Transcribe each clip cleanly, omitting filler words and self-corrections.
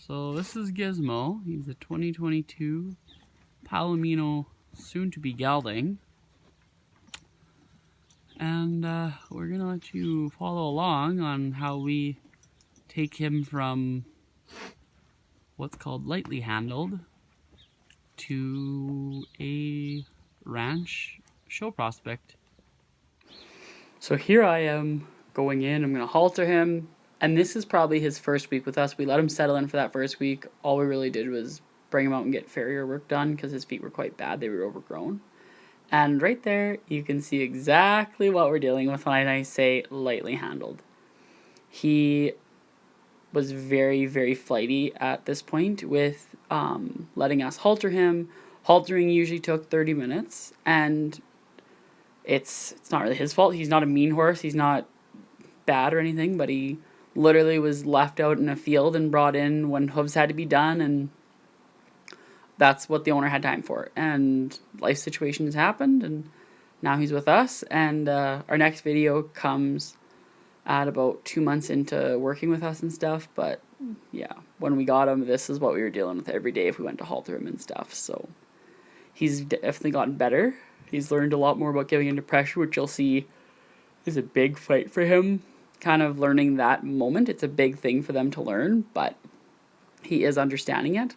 So this is Gizmo. He's a 2022 Palomino, soon to be gelding. And we're gonna let you follow along on how we take him from what's called lightly handled to a ranch show prospect. So here I am going in, I'm gonna halter him, and this is probably his first week with us. We let him settle in for that first week. All we really did was bring him out and get farrier work done because his feet were quite bad, they were overgrown. And right there, you can see exactly what we're dealing with when I say lightly handled. He was very, very flighty at this point with letting us halter him. Haltering usually took 30 minutes, and it's not really his fault. He's not a mean horse. He's not bad or anything, but he literally was left out in a field and brought in when hooves had to be done, and that's what the owner had time for. And life situations happened, and now he's with us. And our next video comes at about 2 months into working with us and stuff. But yeah, when we got him, this is what we were dealing with every day if we went to halter him and stuff. So he's definitely gotten better. He's learned a lot more about giving into pressure, which you'll see is a big fight for him. Kind of learning that moment. It's a big thing for them to learn, but he is understanding it.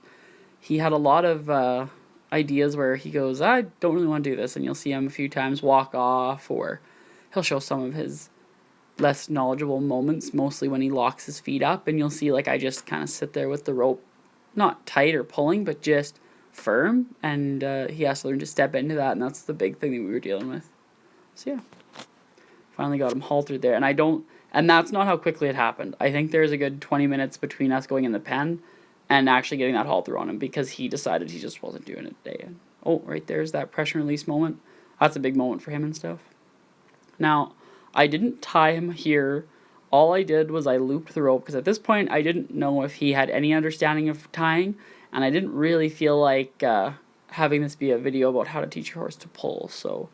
He had a lot of ideas where he goes, I don't really want to do this, and you'll see him a few times walk off, or he'll show some of his less knowledgeable moments, mostly when he locks his feet up, and you'll see like I just kind of sit there with the rope, not tight or pulling, but just firm, and he has to learn to step into that, and that's the big thing that we were dealing with. So yeah, finally got him haltered there, and that's not how quickly it happened. I think there's a good 20 minutes between us going in the pen and actually getting that halter on him, because he decided he just wasn't doing it today. And, oh, right there's that pressure release moment. That's a big moment for him and stuff. Now, I didn't tie him here. All I did was I looped the rope, because at this point I didn't know if he had any understanding of tying, and I didn't really feel like having this be a video about how to teach your horse to pull, so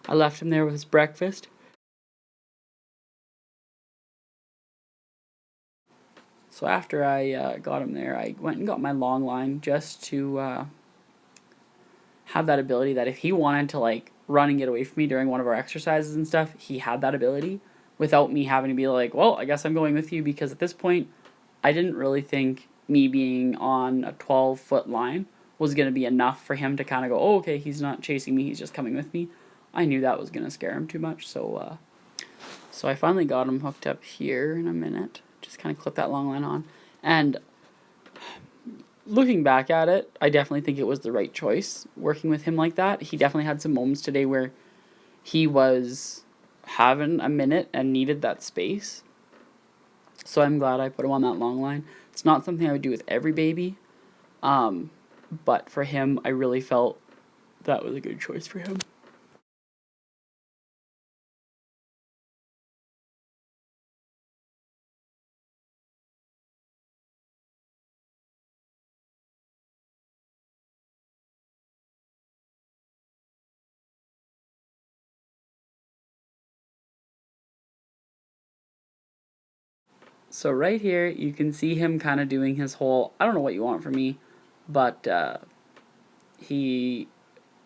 I left him there with his breakfast. So after I got him there, I went and got my long line just to have that ability that if he wanted to like run and get away from me during one of our exercises and stuff, he had that ability without me having to be like, well, I guess I'm going with you, because at this point, I didn't really think me being on a 12-foot line was going to be enough for him to kind of go, oh, okay, he's not chasing me, he's just coming with me. I knew that was going to scare him too much, so I finally got him hooked up here in a minute. Just kind of clip that long line on. And looking back at it, I definitely think it was the right choice working with him like that. He definitely had some moments today where he was having a minute and needed that space. So I'm glad I put him on that long line. It's not something I would do with every baby. But for him, I really felt that was a good choice for him. So right here, you can see him kind of doing his whole, I don't know what you want from me, but he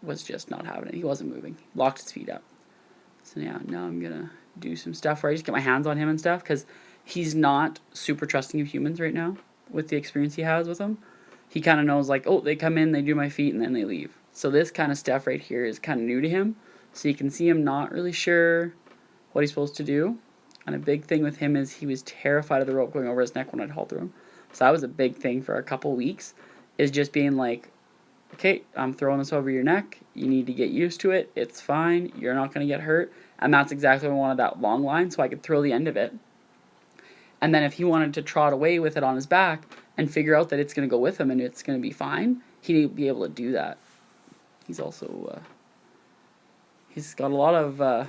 was just not having it. He wasn't moving. Locked his feet up. So yeah, now I'm going to do some stuff where I just get my hands on him and stuff, because he's not super trusting of humans right now with the experience he has with them. He kind of knows like, oh, they come in, they do my feet, and then they leave. So this kind of stuff right here is kind of new to him. So you can see him not really sure what he's supposed to do. And a big thing with him is he was terrified of the rope going over his neck when I'd halter him. So that was a big thing for a couple weeks, is just being like, okay, I'm throwing this over your neck. You need to get used to it. It's fine. You're not going to get hurt. And that's exactly what I wanted, that long line, so I could throw the end of it. And then if he wanted to trot away with it on his back and figure out that it's going to go with him and it's going to be fine, he'd be able to do that. He's also, he's got a lot of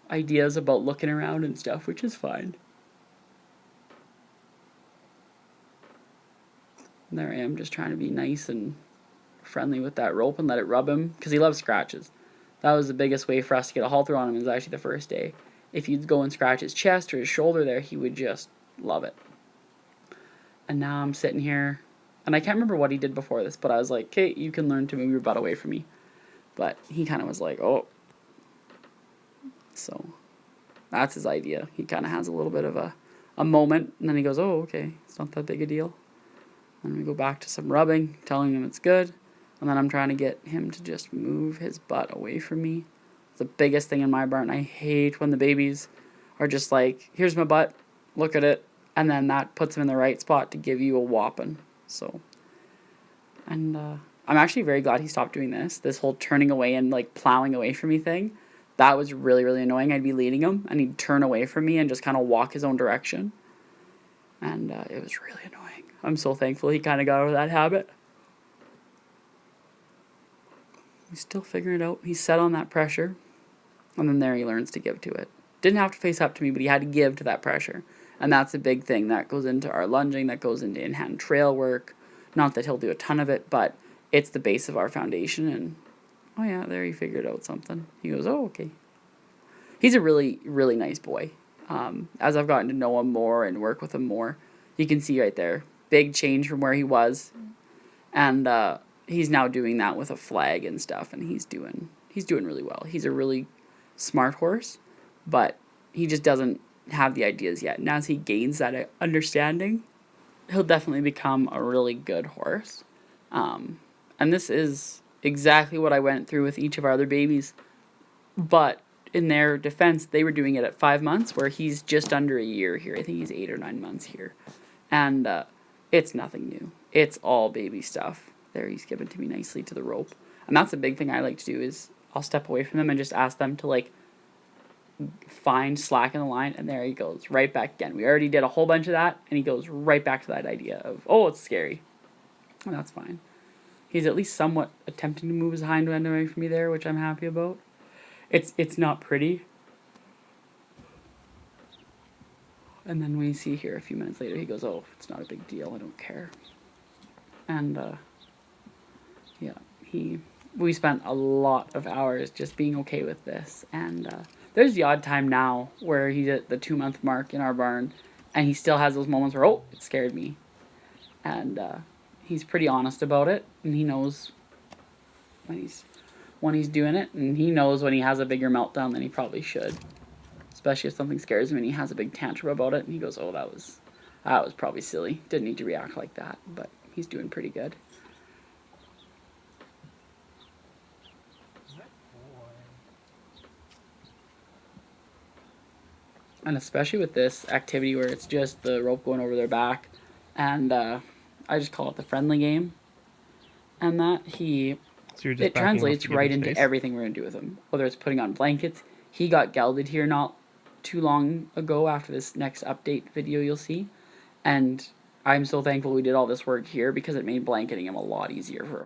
ideas about looking around and stuff, which is fine. And there I am, just trying to be nice and friendly with that rope and let it rub him, because he loves scratches. That was the biggest way for us to get a halter on him, is actually the first day. If you'd go and scratch his chest or his shoulder there, he would just love it. And now I'm sitting here, and I can't remember what he did before this, but I was like, okay, you can learn to move your butt away from me. But he kind of was like, oh. So that's his idea. He kind of has a little bit of a moment, and then he goes, oh, okay, it's not that big a deal. And we go back to some rubbing, telling him it's good. And then I'm trying to get him to just move his butt away from me. It's the biggest thing in my barn. I hate when the babies are just like, here's my butt, look at it. And then that puts them in the right spot to give you a whopping. So, and I'm actually very glad he stopped doing this whole turning away and like plowing away from me thing. That was really, really annoying. I'd be leading him and he'd turn away from me and just kind of walk his own direction. And it was really annoying. I'm so thankful he kind of got out of that habit. He's still figuring it out. He's set on that pressure. And then there he learns to give to it. Didn't have to face up to me, but he had to give to that pressure. And that's a big thing. That goes into our lunging. That goes into in-hand trail work. Not that he'll do a ton of it, but it's the base of our foundation. And, oh yeah, there he figured out something. He goes, oh, okay. He's a really, really nice boy. As I've gotten to know him more and work with him more, you can see right there, big change from where he was. And he's now doing that with a flag and stuff, and he's doing really well. He's a really smart horse, but he just doesn't have the ideas yet. And as he gains that understanding, he'll definitely become a really good horse. And this is exactly what I went through with each of our other babies. But in their defense, they were doing it at 5 months, where he's just under a year here. I think he's 8 or 9 months here. And it's nothing new. It's all baby stuff. There, he's given to me nicely to the rope. And that's a big thing I like to do is I'll step away from them and just ask them to like find slack in the line, and there he goes right back again. We already did a whole bunch of that, and he goes right back to that idea of, oh, it's scary. And that's fine. He's at least somewhat attempting to move his hind end away from me there, which I'm happy about. It's not pretty. And then we see here a few minutes later, he goes, oh, it's not a big deal, I don't care. And yeah, we spent a lot of hours just being okay with this. And there's the odd time now where he's at the 2-month mark in our barn, and he still has those moments where, oh, it scared me. And he's pretty honest about it, and he knows when he's doing it, and he knows when he has a bigger meltdown than he probably should. Especially if something scares him and he has a big tantrum about it, and he goes, oh, that was probably silly. Didn't need to react like that, but he's doing pretty good. And especially with this activity where it's just the rope going over their back, and I just call it the friendly game, and that it translates right into everything we're going to do with him. Whether it's putting on blankets. He got gelded here not too long ago after this next update video you'll see. And I'm so thankful we did all this work here because it made blanketing him a lot easier for him.